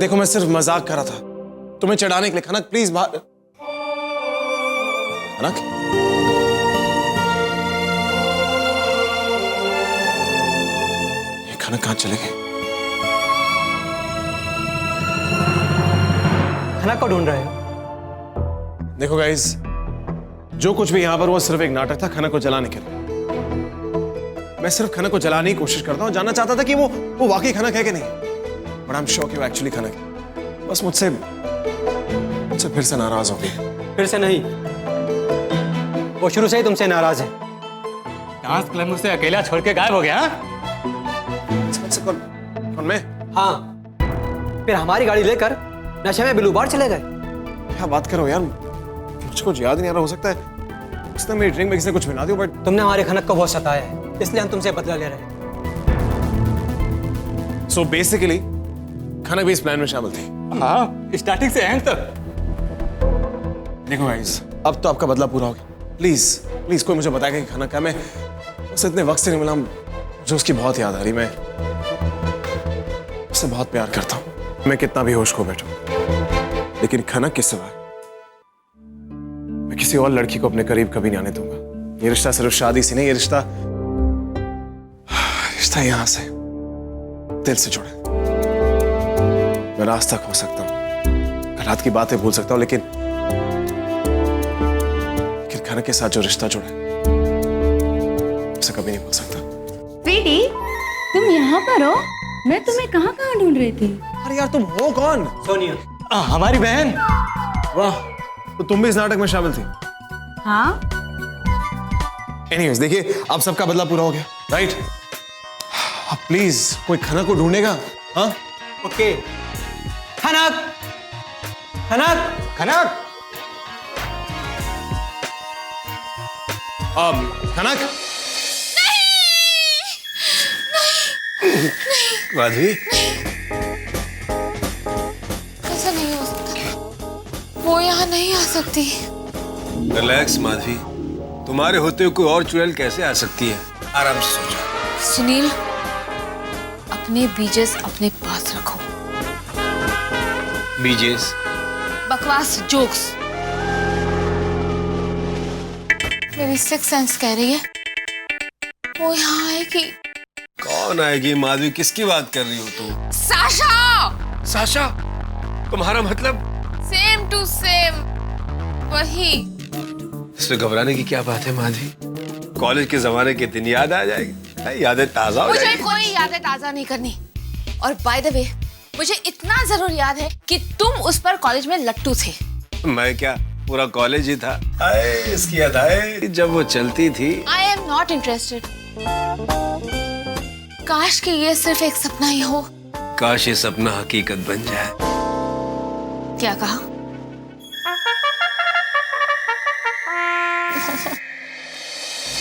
देखो मैं सिर्फ मजाक कर रहा था, तुम्हें चढ़ाने के लिए। खनक प्लीज बाहर। खनक, ये खनक कहां चले गए? खनक को ढूंढ रहे हो? देखो गाइस, जो कुछ भी यहां पर हुआ सिर्फ एक नाटक था खनक को जलाने के लिए। मैं सिर्फ खनक को जलाने की कोशिश करता हूं, जानना चाहता था कि वो वाकई खनक है कि नहीं। बट आई एम श्योर कि वो एक्चुअली खनक है। बस मुझसे फिर से नाराज हो गई। फिर से नहीं, वो शुरू से ही तुमसे नाराज है। डांस क्लब में उसे अकेला छोड़ के गायब हो गया। कौन मैं? हाँ, फिर हमारी गाड़ी लेकर नशे में बिल्लू बार चले गए। क्या बात करो यार, मुझको याद नहीं आ रहा। हो सकता है उसने मेरी ड्रिंक में किसी ने कुछ मिला दिया, बट तुमने हमारे खनक को बहुत सताया है, इसलिए हम तुमसे बदला ले रहे हैं। सो बेसिकली खनक भी इस प्लान में शामिल थी। हाँ, स्टार्टिंग से एंड तक। देखो गाइस, अब तो आपका बदला पूरा हो गया। प्लीज प्लीज कोई मुझे बताएगा कि खनक है। मैं उसे इतने वक्त से नहीं मिला, जो उसकी बहुत याद आ रही। मैं उससे बहुत प्यार करता हूं। मैं कितना भी होश खो बैठूं, लेकिन खनक के सिवा मैं किसी और लड़की को अपने करीब कभी नहीं आने दूंगा। ये रिश्ता सिर्फ शादी से नहीं, ये रिश्ता यहां से दिल से जुड़ा है। मैं रास्ता खो सकता हूं, कल रात की बातें भूल सकता हूं, लेकिन खनक के साथ जो रिश्ता जुड़ा है उसे कभी नहीं भूल सकता। स्वीटी, तुम यहाँ पर हो? मैं तुम्हें कहाँ कहाँ ढूंढ रही थी। अरे यार, तुम हो कौन? सोनिया। हमारी बहन। वाह, तो तुम भी इस नाटक में शामिल थी? हाँ। एनीवेज, देखिए अब सबका बदला पूरा हो गया, राइट? अब प्लीज कोई खनक को ढूंढेगा। हाँ, ओके। खनक, खनक, खनक। खनक। माधवी, ऐसा नहीं हो सकता, वो यहाँ नहीं आ सकती। रिलैक्स माधवी, तुम्हारे होते हुए कोई और चुड़ैल कैसे आ सकती है? आराम से सोचो। सुनील, अपने बीजेस अपने पास रखो। बीजेस? बकवास जोक्स। मेरी सिक्स सेंस कह रही है वो यहाँ आएगी। कौन आएगी माधवी? किसकी बात कर रही हो तुम? साशा। साशा? तुम्हारा मतलब? सेम टू सेम वही। इसमें घबराने की क्या बात है माधवी? कॉलेज के जमाने के दिन याद आ जाएगी, यादें ताजा हो जाएगी। मुझे कोई यादें ताजा नहीं करनी। और बाय द वे, मुझे इतना जरूर याद है कि तुम उस पर कॉलेज में लट्टू थे। मैं क्या, पूरा कॉलेज ही था। आए, इसकी याद आए जब वो चलती थी। I am not interested. काश कि ये सिर्फ एक सपना ही हो। काश ये सपना हकीकत बन जाए। क्या कहा?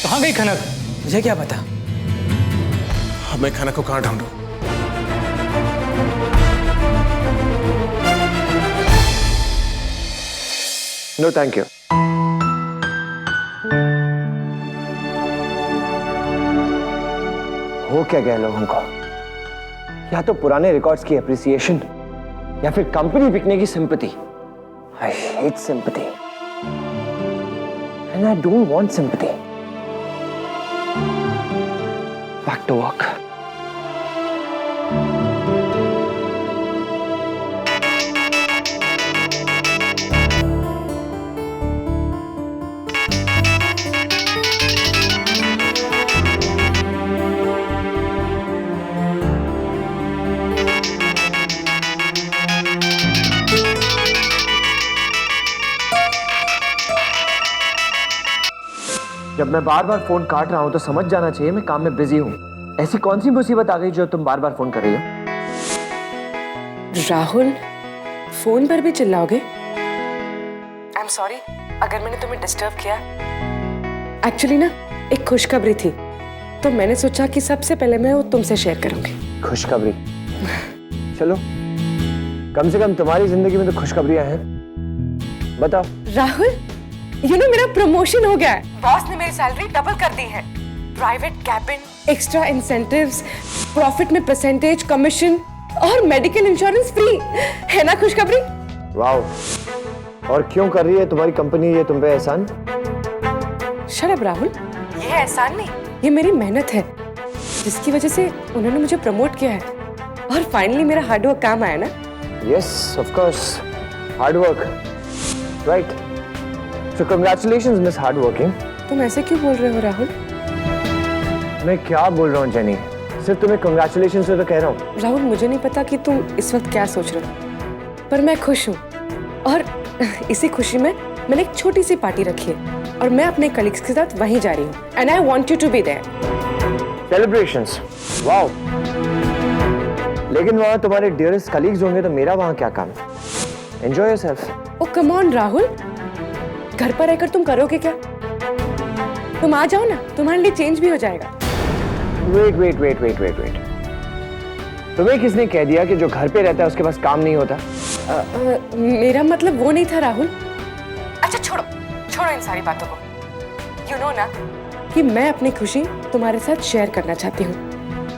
कहाँ गई खनक? मुझे क्या पता। अब मैं खनक को कहाँ ढूंढूं? No thank you. हो क्या गया लोगों को? या तो पुराने रिकॉर्ड्स की एप्रिसिएशन या फिर कंपनी बिकने की sympathy. I hate sympathy and I don't want sympathy. Back to work. जब मैं बार बार फोन काट रहा हूं तो समझ जाना चाहिए मैं काम में बिजी हूं। ऐसी कौन सी मुसीबत आ गई जो तुम बार बार फोन कर रही हो? राहुल, फोन पर भी चिल्लाओगे? आई एम सॉरी अगर मैंने तुम्हें डिस्टर्ब किया। एक्चुअली ना एक खुशखबरी थी, तो मैंने सोचा कि सबसे पहले मैं वो तुमसे शेयर करूंगी। खुशखबरी? चलो, कम से कम तुम्हारी जिंदगी में तो खुशखबरियां हैं। बताओ। राहुल, मेरा प्रमोशन हो गया है। बॉस ने मेरी सैलरी डबल कर दी है। Private cabin, extra incentives, profit में परसेंटेज, कमीशन, और मेडिकल इंश्योरेंस फ्री, है ना खुशखबरी? वाह। और क्यों कर रही है तुम्हारी कंपनी ये तुम पे एहसान? शट अप राहुल, ये एहसान नहीं, ये मेरी मेहनत है जिसकी वजह से उन्होंने मुझे प्रमोट किया है और फाइनली मेरा हार्डवर्क काम आया ना। Yes of course, hard work, right. So congratulations miss hard working. तुम ऐसे क्यों बोल रहे हो राहुल? मैं क्या बोल रहा हूँ जेनी, सिर्फ तुम्हें कंग्रेचुलेशंस से तो कह रहा हूँ। राहुल मुझे नहीं पता कि तुम इस वक्त क्या सोच रहे हो, पर मैं खुश हूँ और इसी खुशी में मैंने एक छोटी सी पार्टी रखी है और मैं अपने कलीग्स के साथ वहीं जा रही हूँ and I want you to be there. Celebrations, wow. लेकिन वहाँ तुम्हारे डियरेस्ट कलीग्स होंगे तो मेरा वहाँ क्या काम? Enjoy yourself. Oh come on Rahul, घर पर रहकर तुम करोगे क्या? तुम आ जाओ ना, तुम्हारे लिए चेंज भी हो जाएगा। Wait wait wait wait wait wait, तुम्हें किसने कह दिया कि जो घर पे रहता है उसके पास काम नहीं होता? मेरा मतलब वो नहीं था राहुल। अच्छा छोड़ो छोड़ो इन सारी बातों को। यू नो ना कि मैं अपनी खुशी तुम्हारे साथ शेयर करना चाहती हूँ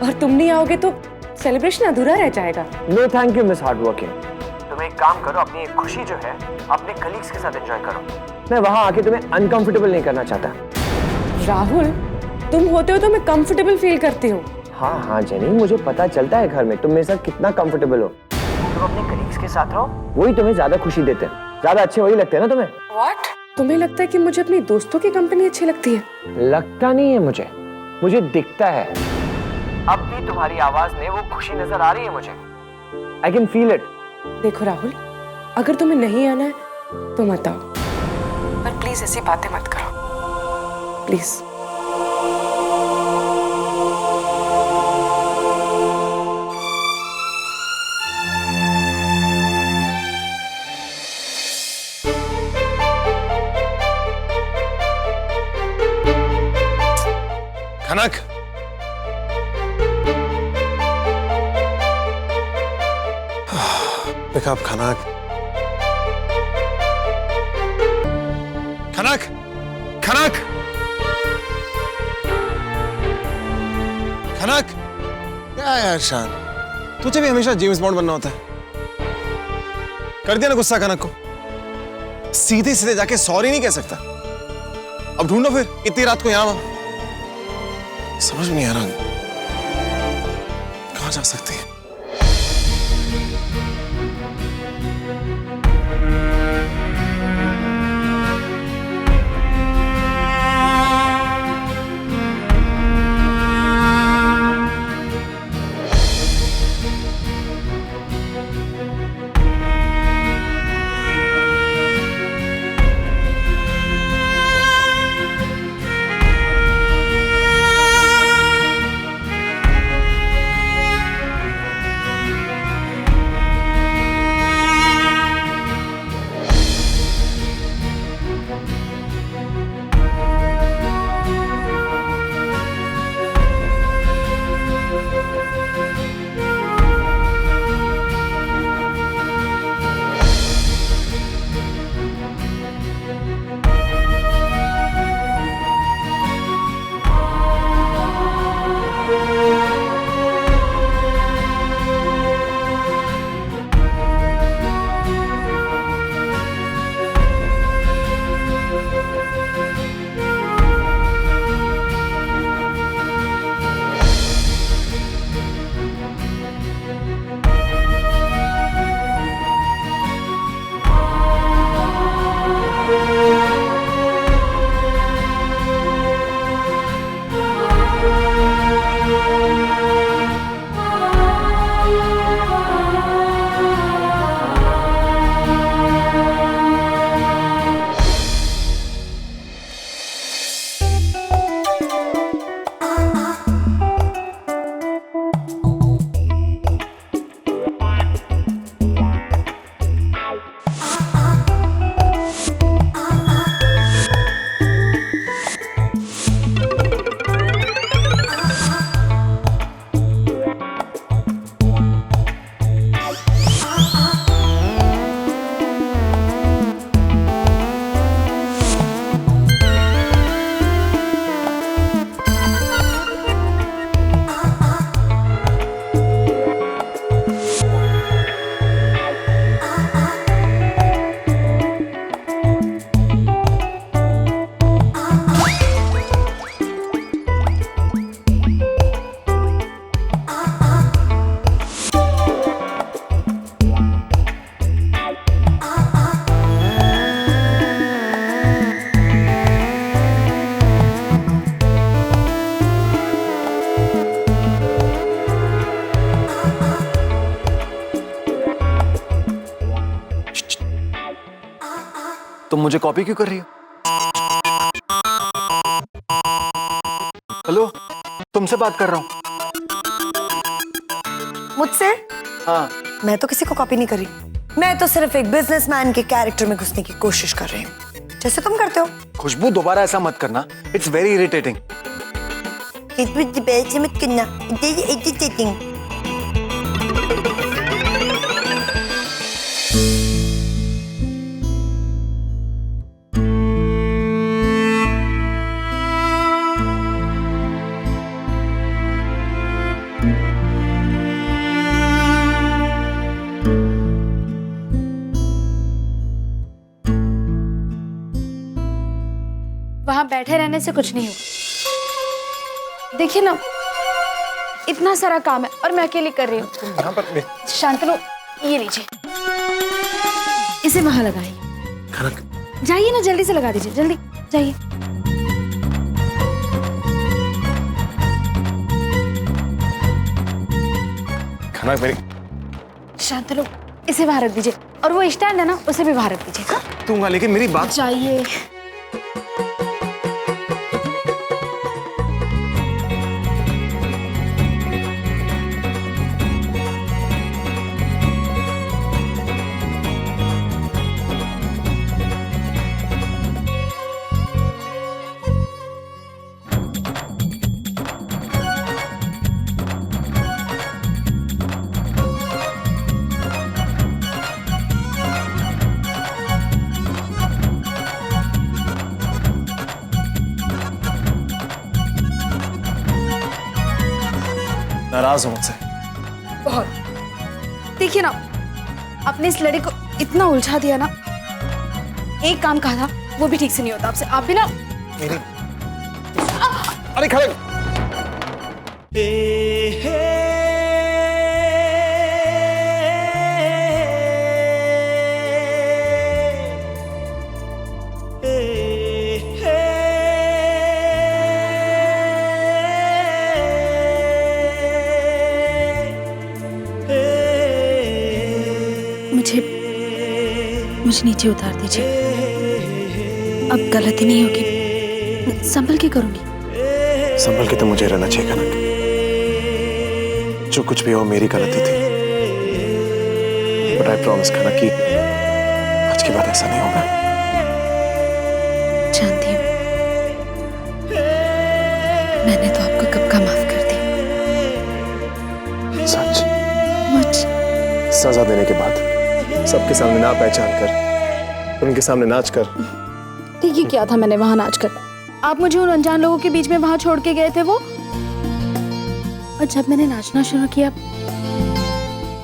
और तुम नहीं आओगे तो सेलिब्रेशन अधूरा रह जाएगा। No thank you miss hard working. तुम एक काम करो, अपनी एक खुशी जो है अपने कलीग्स के साथ एंजॉय करो। मैं वहां आके तुम्हें अनकंफर्टेबल नहीं करना चाहता। राहुल तुम होते हो तो मैं कंफर्टेबल फील करती हूँ। हाँ हाँ जेनी, मुझे पता चलता है घर में तुम मेरे साथ कितना कंफर्टेबल हो। तुम अपने कलीग्स के साथ रहो, वही तुम्हें ज्यादा खुशी देते हैं, ज्यादा अच्छे वही लगते हैं ना तुम्हें। व्हाट? तुम्हें लगता है कि मुझे अपनी दोस्तों की कंपनी अच्छी लगती है? लगता नहीं है मुझे, मुझे दिखता है। अब भी तुम्हारी आवाज में वो खुशी नजर आ रही है मुझे। I can feel it. देखो राहुल, अगर तुम्हें नहीं आना है तो मत आओ, पर प्लीज ऐसी बातें मत करो प्लीज। खनक, देखा अब खनक, खनक, खनक, खनक, क्या यार शान, तुझे भी हमेशा जेम्स बॉन्ड बनना होता है। कर दिया ना गुस्सा खनक को, सीधे सीधे जाके सॉरी नहीं कह सकता। अब ढूंढो फिर इतनी रात को यहां, समझ में नहीं आ रहा कहां जा सकती है। तुम मुझे कॉपी क्यों कर रही हो? हेलो, तुमसे बात कर रहा हूँ। मुझसे? हाँ। मैं तो किसी को कॉपी नहीं करी। मैं तो सिर्फ एक बिजनेसमैन के कैरेक्टर में घुसने की कोशिश कर रही हूँ, जैसे तुम करते हो। खुशबू, दोबारा ऐसा मत करना। It's very irritating. मत करना। वहां बैठे रहने से कुछ नहीं होगा। देखिए ना, इतना सारा काम है और मैं अकेली कर रही हूँ। शांतनु, ये लीजिए, इसे वहां लगाइए। जाइए ना, जल्दी से लगा दीजिए, जल्दी जाइए। खनक मेरी। शांतनु, इसे बाहर रख दीजिए और वो स्टैंड है ना, उसे भी बाहर रख दीजिए। हाँ? दूंगा, लेकिन मेरी बात। जाइए। नाराज हो मुझसे? बहुत। देखिए ना, आपने इस लड़की को इतना उलझा दिया ना। एक काम कहा था, वो भी ठीक से नहीं होता आपसे। आप भी ना मेरी। अरे खनक। मुझे नीचे उतार दीजिए। अब गलती नहीं होगी, संभल के करूंगी। संभल के तो मुझे रहना चाहिए कनक। जो कुछ भी हो मेरी गलती थी, बट आई प्रॉमिस कनक कि आज के बाद ऐसा नहीं होगा। जानती हूँ, मैंने तो आपको कब का माफ कर दिया। सच? मुझ सजा देने के बाद सबके सामने ना पहचान कर, उनके सामने नाच कर। ठीक ही किया था मैंने वहां नाच कर। आप मुझे उन अनजान लोगों के बीच में वहां छोड़ के गए थे वो, और जब मैंने नाचना शुरू किया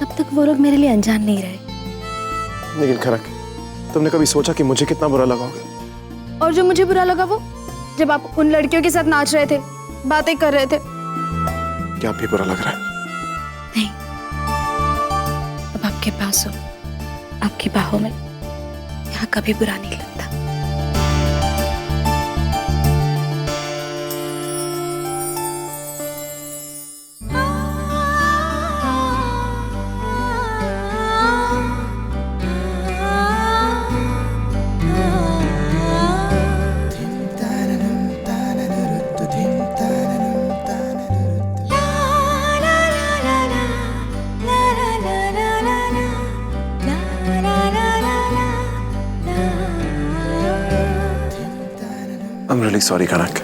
तब तक वो लोग मेरे लिए अनजान नहीं रहे। लेकिन खनक, तुमने कभी सोचा कि मुझे कितना बुरा लगा होगा? और जो मुझे बुरा लगा वो, जब आप उन लड़कियों के साथ नाच रहे थे, बातें कर रहे थे। क्या भी बुरा लग रहा है? नहीं, अब आपके पास हो, आपकी बाहों में, यहाँ कभी बुरा नहीं लगता। I'm really sorry कनक।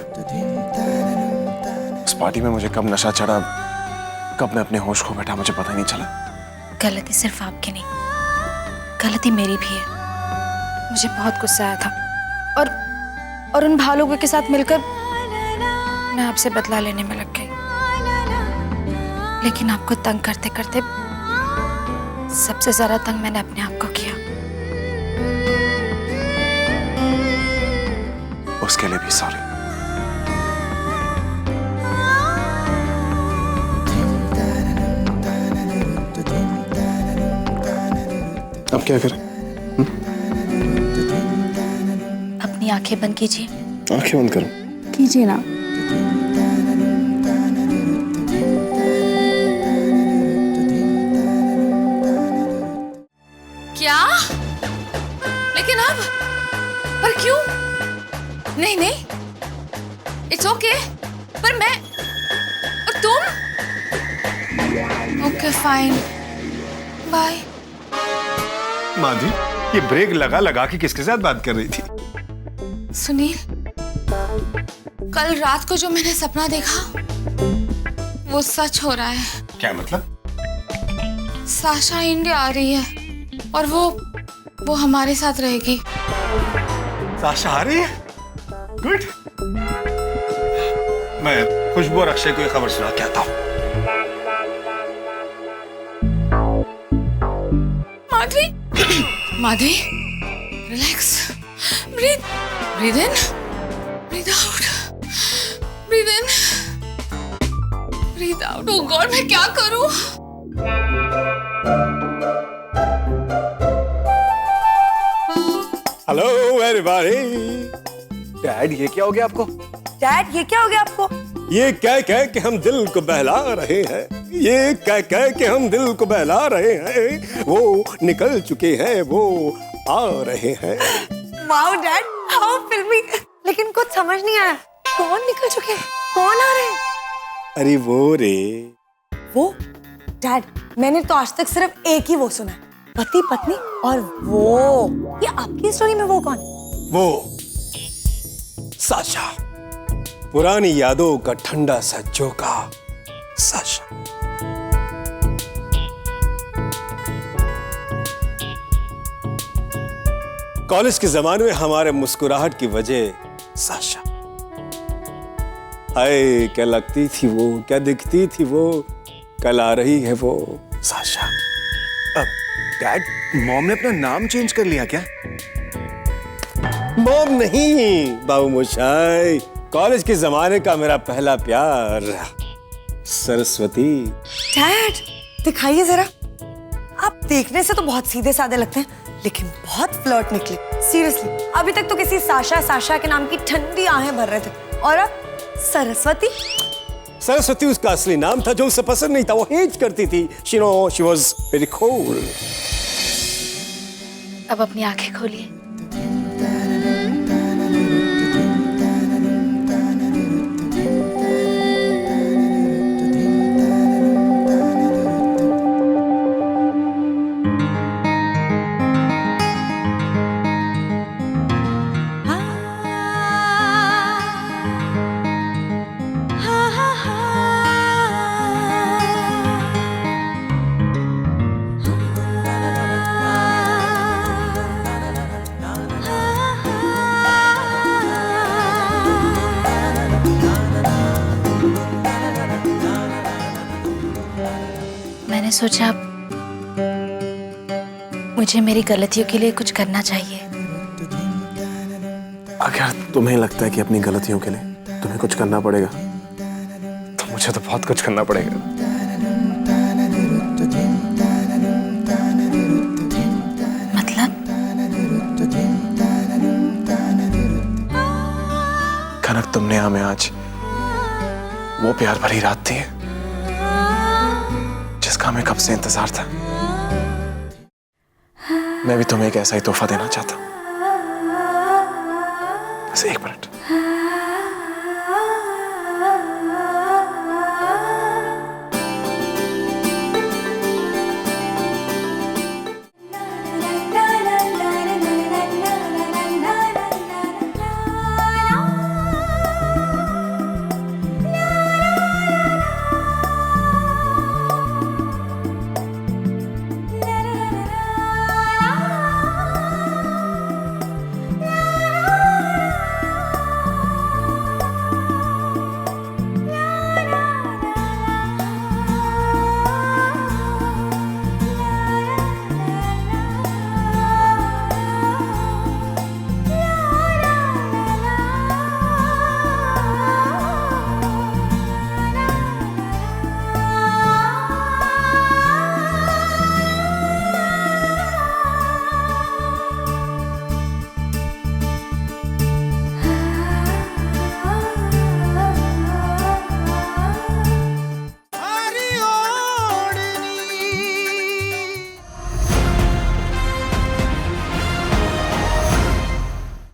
उस पार्टी में मुझे कब नशा चढ़ा, कब मैं अपने होश खो बैठा, मुझे पता ही नहीं चला। गलती सिर्फ आपकी नहीं, गलती मेरी भी है। मुझे बहुत गुस्सा आया था और उन भालुओं के साथ मिलकर मैं आपसे बदला लेने में लग गई। लेकिन आपको तंग करते करते सबसे ज्यादा तंग मैंने अपने आप को किया। उसके लिए भी सॉरी। अब क्या करें? अपनी आंखें बंद कीजिए। आंखें बंद करो। कीजिए ना। क्या? लेकिन अब पर क्यों? नहीं नहीं, इट्स ओके। पर मैं और तुम? Okay fine, bye. माधवी, ये ब्रेक लगा लगा के किसके साथ बात कर रही थी? सुनील, कल रात को जो मैंने सपना देखा वो सच हो रहा है। क्या मतलब? साशा इंडिया आ रही है और वो हमारे साथ रहेगी। साशा आ रही है? गुड। मैं खुशबू और अक्षय को ये खबर सुना के आता हूँ। माधवी, माधवी, रिलैक्स, ब्रीथ इन, ब्रीथ आउट, ब्रीथ इन, ब्रीथ आउट। ओह गॉड, मैं क्या करूं? Hello everybody. डैड, ये क्या हो गया आपको? डैड, ये क्या हो गया आपको? ये कह कह के हम दिल को बहला रहे हैं, ये कह कह के हम दिल को बहला रहे हैं, वो निकल चुके हैं, वो आ रहे हैं। वाओ डैड, हाउ फिल्मी। लेकिन कुछ समझ नहीं आया, कौन निकल चुके हैं, कौन आ रहे हैं? अरे वो रे। वो? डैड, मैंने तो आज तक सिर्फ एक ही वो सुना है, पति पत्नी और वो। ये आपकी स्टोरी में वो कौन है? वो साशा, पुरानी यादों का ठंडा सा झोंका, साशा। कॉलेज के जमाने में हमारे मुस्कुराहट की वजह साशा। हाय, क्या लगती थी वो, क्या दिखती थी वो, कल आ रही है वो साशा। अब डैड, मॉम ने अपना नाम चेंज कर लिया क्या? मॉम नहीं बाबू मोशाई, कॉलेज के जमाने का मेरा पहला प्यार सरस्वती। डैड, दिखाइए जरा। आप देखने से तो बहुत सीधे साधे लगते हैं, लेकिन बहुत फ्लर्ट निकले। सीरियसली, अभी तक तो किसी साशा के नाम की ठंडी आहें भर रहे थे, और अब सरस्वती। सरस्वती उसका असली नाम था, जो उसे पसंद नहीं था, वो हेट करती थी। She was very cool. अब अपनी आंखें खोलिए। मैंने सोचा मुझे मेरी गलतियों के लिए कुछ करना चाहिए। अगर तुम्हें लगता है कि अपनी गलतियों के लिए तुम्हें कुछ करना पड़ेगा, तो मुझे तो बहुत कुछ करना पड़ेगा। मतलब? कनक, तुमने हमें आज वो प्यार भरी रात दी है जिसका हमें कब से इंतजार था। मैं भी तुम्हें एक ऐसा ही तोहफा देना चाहता हूं। बस 1 मिनट।